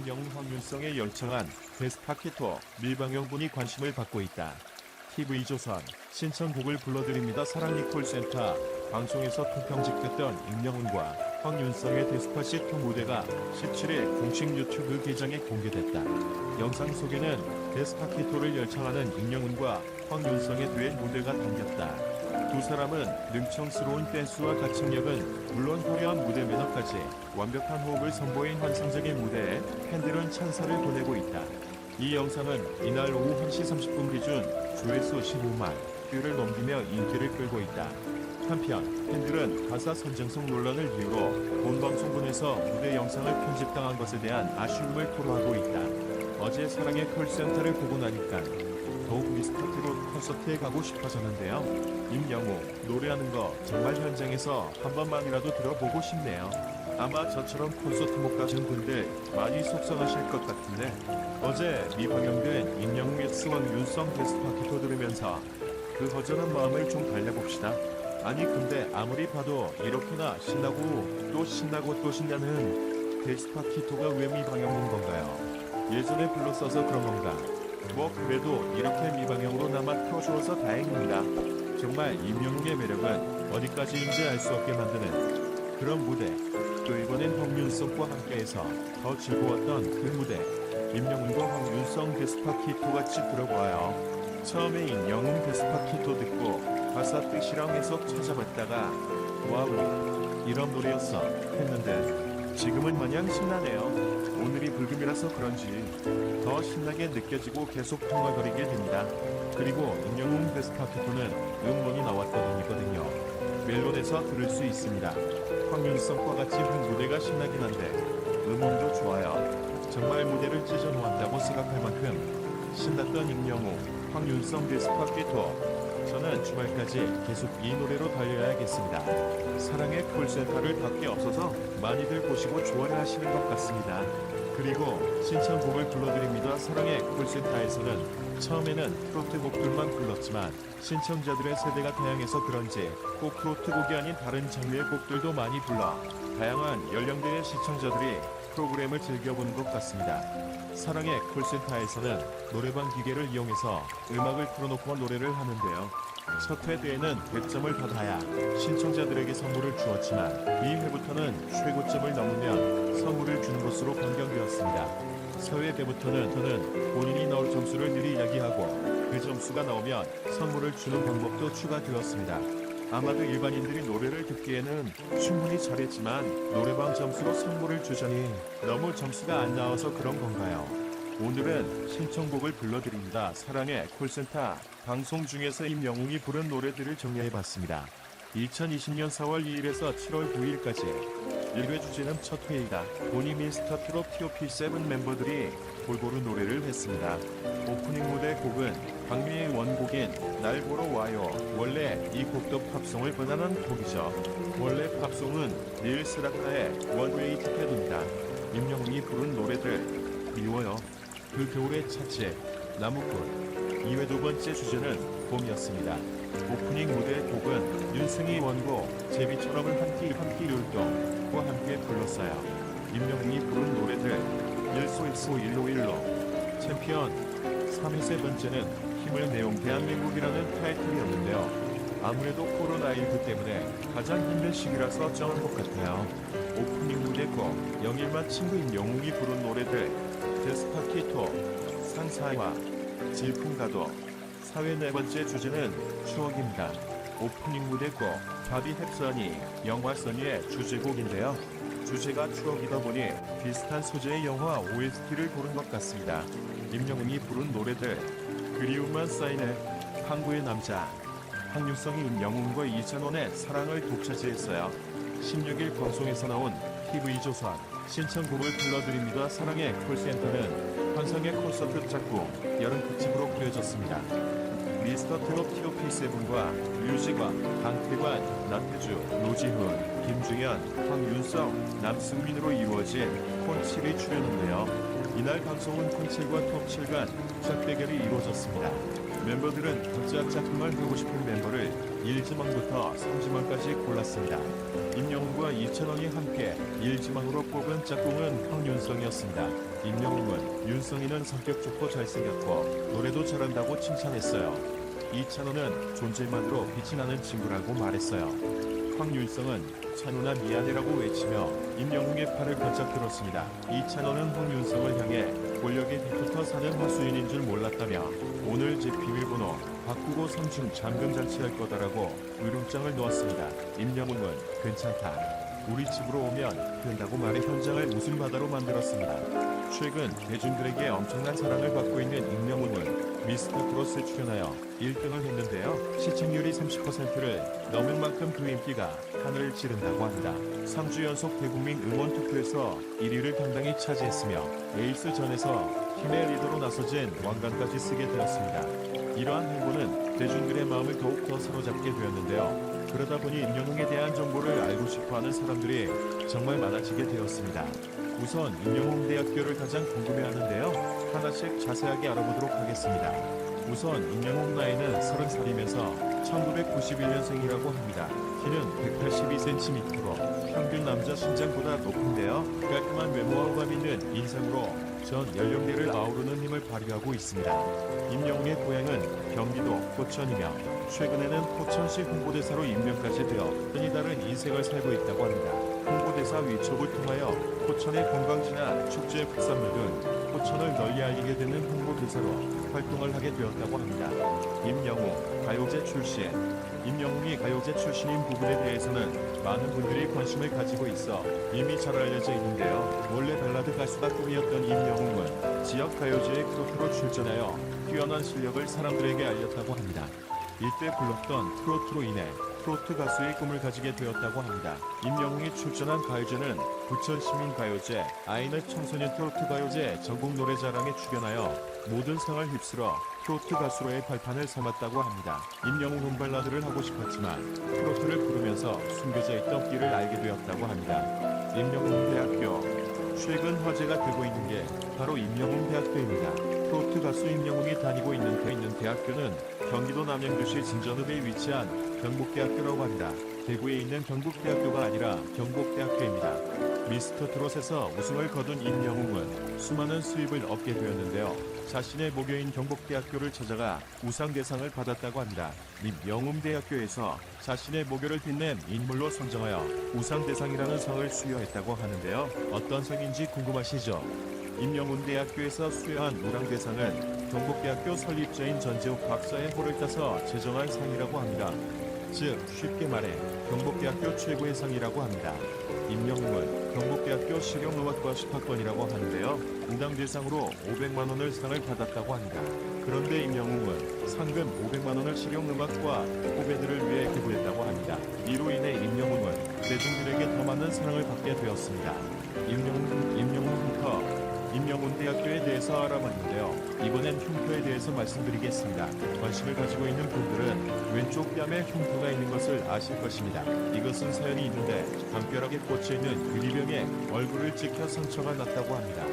임영웅 황윤성의 열창한 데스파키토 밀방영분이 관심을 받고 있다. TV조선 신청곡을 불러드립니다. 사랑니 콜센터 방송에서 통평직됐던 임영웅과 황윤성의 데스파시토 무대가 17일 공식 유튜브 계정에 공개됐다. 영상 속에는 데스파키토를 열창하는 임영웅과 황윤성의 듀엣 무대가 담겼다. 두 사람은 능청스러운 댄스와 가창력은 물론 화려한 무대 매너까지 완벽한 호흡을 선보인 환상적인 무대에 팬들은 찬사를 보내고 있다. 이 영상은 이날 오후 1시 30분 기준 조회수 15만 뷰를 넘기며 인기를 끌고 있다. 한편 팬들은 가사 선정성 논란을 이유로 본방송분에서 무대 영상을 편집당한 것에 대한 아쉬움을 토로하고 있다. 어제 사랑의 콜센터를 보고 나니까 더욱 미스터트롯 콘서트에 가고 싶어졌는데요. 임영웅 노래하는 거 정말 현장에서 한 번만이라도 들어보고 싶네요. 아마 저처럼 콘서트 못 가신 분들 많이 속상하실 것 같은데 어제 미방영된 임영웅의 황윤성 데스파키토 들으면서 그 허전한 마음을 좀 달래봅시다. 아니 근데 아무리 봐도 이렇게나 신나고 또 신나고 또 신나는 데스파키토가 왜 미방영인 건가요? 예전에 불렀어서 그런 건가? 뭐 그래도 이렇게 미방영으로 남아 틀어주어서 다행입니다. 정말 임영웅의 매력은 어디까지인지 알 수 없게 만드는 그런 무대. 또 이번엔 황윤성과 함께해서 더 즐거웠던 그 무대. 임영웅과 황윤성 데스파키토 같이 들어봐요. 처음에 임영웅 데스파키토 듣고 가사 뜻이랑 해석 찾아봤다가 와우 이런 노래였어 했는데 지금은 마냥 신나네요. 오늘이 불금이라서 그런지 더 신나게 느껴지고 계속 흥얼거리게 됩니다. 그리고 임영웅 데스파키토는 음원이 나왔던 이거든요. 멜론에서 들을 수 있습니다. 황윤성과 같이 무대가 신나긴 한데 음원도 좋아요. 정말 무대를 찢어놓았다고 생각할 만큼 신났던 임영웅, 황윤성 데스파키토. 저는 주말까지 계속 이 노래로 달려야겠습니다. 사랑의 콜센터를 밖에 없어서 많이들 보시고 좋아하시는 것 같습니다. 그리고 신청곡을 불러드립니다. 사랑의 콜센터에서는 처음에는 트로트 곡들만 불렀지만 신청자들의 세대가 다양해서 그런지 꼭 트로트 곡이 아닌 다른 장르의 곡들도 많이 불러 다양한 연령대의 시청자들이 프로그램을 즐겨보는 것 같습니다. 사랑의 콜센터에서는 노래방 기계를 이용해서 음악을 틀어놓고 노래를 하는데요. 첫 회 때에는 100점을 받아야 신청자들에게 선물을 주었지만 2회부터는 최고점을 넘으면 선물을 주는 것으로 변경되었습니다. 4회 때부터는 저는 본인이 넣을 점수를 미리 이야기하고 그 점수가 나오면 선물을 주는 방법도 추가되었습니다. 아마도 일반인들이 노래를 듣기에는 충분히 잘했지만 노래방 점수로 선물을 주자니 너무 점수가 안 나와서 그런 건가요? 오늘은 신청곡을 불러드립니다. 사랑의 콜센터 방송 중에서 임영웅이 부른 노래들을 정리해봤습니다. 2020년 4월 2일에서 7월 9일까지 1회 주제는 첫 회의다. 본이 미스터트롯 TOP7 멤버들이 골고루 노래를 했습니다. 오프닝 무대 곡은 박미의 원곡인 날 보러 와요. 원래 이 곡도 팝송을 번안한 곡이죠. 원래 팝송은 닐 스라카의 원웨이 티켓입니다. 임영웅이 부른 노래들 미워요. 그 겨울의 차체 나무꽃. 2회 두 번째 주제는 봄이었습니다. 오프닝 무대 곡은 윤승희 원곡 제비처럼을 함께 율동과 함께 불렀어요. 임영웅이 부른 노래들 일소 일로 챔피언 3회 세 번째는 힘을 내용 대한민국이라는 타이틀이었는데요. 아무래도 코로나19 때문에 가장 힘든 시기라서 정한 것 같아요. 오프닝 무대 곡 영일만 친구 임영웅이 부른 노래들 데스파키토 상사와 질풍가도 4회 네 번째 주제는 추억입니다. 오프닝 무대 곡 바비 헵서니 영화 써니의 주제곡인데요. 주제가 추억이다 보니 비슷한 소재의 영화 OST를 고른 것 같습니다. 임영웅이 부른 노래들 그리움만 쌓이네 항구의 남자 황윤성이 임영웅과 이찬원의 사랑을 독차지했어요. 16일 방송에서 나온 TV조선 신청곡을 불러드립니다. 사랑의 콜센터는 환상의 콘서트 짝꿍 여름 특집으로 그려졌습니다. 미스터트롯 TOP7과 류지광, 강태관, 나태주, 노지훈, 김중현, 황윤성, 남승민으로 이루어진 콘7이 출연인데요. 이날 방송은 콘7과 톱7 간 짝 대결이 이루어졌습니다. 멤버들은 각자 짝꿍을 하고 싶은 멤버를 1지망부터 3지망까지 골랐습니다. 임영웅과 이찬원이 함께 1지망으로 뽑은 짝꿍은 황윤성이었습니다. 임영웅은 윤성이는 성격 좋고 잘생겼고 노래도 잘한다고 칭찬했어요. 이찬호는 존재만으로 빛이 나는 친구라고 말했어요. 황윤성은 찬호나 미안해라고 외치며 임영웅의 팔을 번쩍 들었습니다. 이찬호는 황윤성을 향해 권력의 빛부터 사는 화수인인 줄 몰랐다며 오늘 제 비밀번호 바꾸고 성중 잠금 장치할 거다라고 의문장을 놓았습니다. 임영웅은 괜찮다. 우리 집으로 오면 된다고 말해 현장을 웃음바다로 만들었습니다. 최근 대중들에게 엄청난 사랑을 받고 있는 임영웅은 미스터트롯에 출연하여 1등을 했는데요. 시청률이 30%를 넘을 만큼 그 인기가 하늘을 찌른다고 합니다. 3주 연속 대국민 응원 투표에서 1위를 당당히 차지했으며 에이스전에서 팀의 리더로 나서진 왕관까지 쓰게 되었습니다. 이러한 행보는 대중들의 마음을 더욱더 사로잡게 되었는데요. 그러다 보니 임영웅에 대한 정보를 알고 싶어하는 사람들이 정말 많아지게 되었습니다. 우선 임영웅 대학교를 가장 궁금해하는데요. 하나씩 자세하게 알아보도록 하겠습니다. 우선 임영웅 나이는 30살이면서 1991년생이라고 합니다. 키는 182cm로 평균 남자 신장보다 높은데요. 깔끔한 외모와 호감 있는 인상으로 전 연령대를 아우르는 힘을 발휘하고 있습니다. 임영웅의 고향은 경기도 포천이며 최근에는 포천시 홍보대사로 임명까지 되어 흔히 다른 인생을 살고 있다고 합니다. 홍보대사 위촉을 통하여 포천의 관광지나 축제 특산물 등 포천을 널리 알리게 되는 홍보대사로 활동을 하게 되었다고 합니다. 임영웅, 가요제 출신. 임영웅이 가요제 출신인 부분에 대해서는 많은 분들이 관심을 가지고 있어 이미 잘 알려져 있는데요. 원래 발라드 가수가 꿈이었던 임영웅은 지역 가요제에 트로트로 출전하여 뛰어난 실력을 사람들에게 알렸다고 합니다. 이때 불렀던 트로트로 인해 트로트 가수의 꿈을 가지게 되었다고 합니다. 임영웅이 출전한 가요제는 부천시민가요제, 아이넷 청소년 트로트 가요제 전국 노래자랑에 출연하여 모든 상을 휩쓸어 트로트 가수로의 발판을 삼았다고 합니다. 임영웅은 발라드를 하고 싶었지만 트로트를 부르면서 숨겨져 있던 길을 알게 되었다고 합니다. 임영웅 대학교. 최근 화제가 되고 있는 게 바로 임영웅 대학교입니다. 트로트 가수 임영웅이 다니고 있는 대학교는 경기도 남양주시 진전읍에 위치한 경북대학교라고 합니다. 대구에 있는 경북대학교가 아니라 경북대학교입니다. 미스터트롯에서 우승을 거둔 임영웅은 수많은 수입을 얻게 되었는데요. 자신의 모교인 경북대학교를 찾아가 우상대상을 받았다고 합니다. 임영웅대학교에서 자신의 모교를 빛낸 인물로 선정하여 우상대상이라는 상을 수여했다고 하는데요. 어떤 상인지 궁금하시죠? 임영웅대학교에서 수여한 우랑대상은 경북대학교 설립자인 전재욱 박사의 호를 따서 제정한 상이라고 합니다. 즉 쉽게 말해 경북대학교 최고의 상이라고 합니다. 임영웅은 경북대학교 실용음악과 10학번이라고 하는데요. 인당 대상으로 500만 원을 상을 받았다고 합니다. 그런데 임영웅은 상금 500만 원을 실용음악과 후배들을 위해 기부했다고 합니다. 이로 인해 임영웅은 대중들에게 더 많은 사랑을 받게 되었습니다. 임영웅 대학교에 대해서 알아봤는데요. 이번엔 흉터에 대해서 말씀드리겠습니다. 관심을 가지고 있는 분들은 왼쪽 뺨에 흉터가 있는 것을 아실 것입니다. 이것은 사연이 있는데 담벼락에 꽂혀있는 유리병에 얼굴을 찍혀 상처가 났다고 합니다.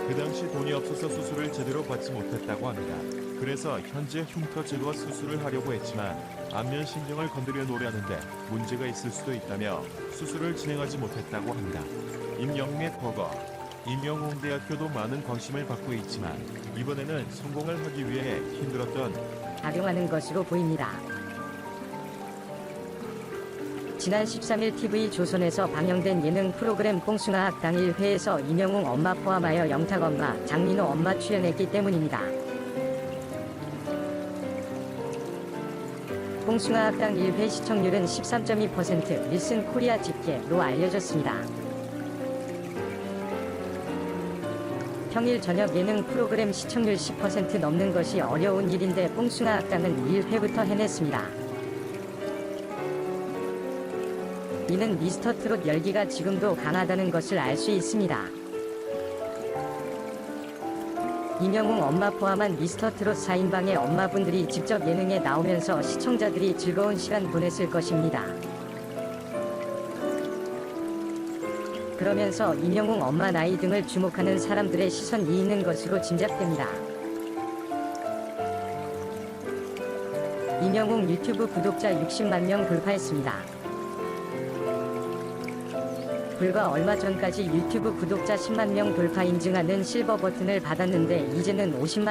그 당시 돈이 없어서 수술을 제대로 받지 못했다고 합니다. 그래서 현재 흉터 제거 수술을 하려고 했지만 안면 신경을 건드려 노려하는데 문제가 있을 수도 있다며 수술을 진행하지 못했다고 합니다. 임영웅의 버거. 임영웅대학교도 많은 관심을 받고 있지만 이번에는 성공을 하기 위해 힘들었던 악용하는 것으로 보입니다. 지난 13일 TV조선에서 방영된 예능 프로그램 뽕숭아학 당일 회에서 임영웅 엄마 포함하여 영탁 엄마, 장민호 엄마 출연했기 때문입니다. 뽕숭아학 당일 회 시청률은 13.2% 닐슨 코리아 집계로 알려졌습니다. 평일 저녁 예능 프로그램 시청률 10% 넘는 것이 어려운 일인데 뽕숭아 악당은 1회부터 해냈습니다. 이는 미스터트롯 열기가 지금도 강하다는 것을 알 수 있습니다. 임영웅 엄마 포함한 미스터트롯 4인방의 엄마분들이 직접 예능에 나오면서 시청자들이 즐거운 시간 보냈을 것입니다. 그러면서 임영웅 엄마 나이 등을 주목하는 사람들의 시선이 있는 것으로 짐작됩니다. 임영웅 유튜브 구독자 60만 명 돌파했습니다. 불과 얼마 전까지 유튜브 구독자 10만 명 돌파 인증하는 실버 버튼을 받았는데 이제는 50만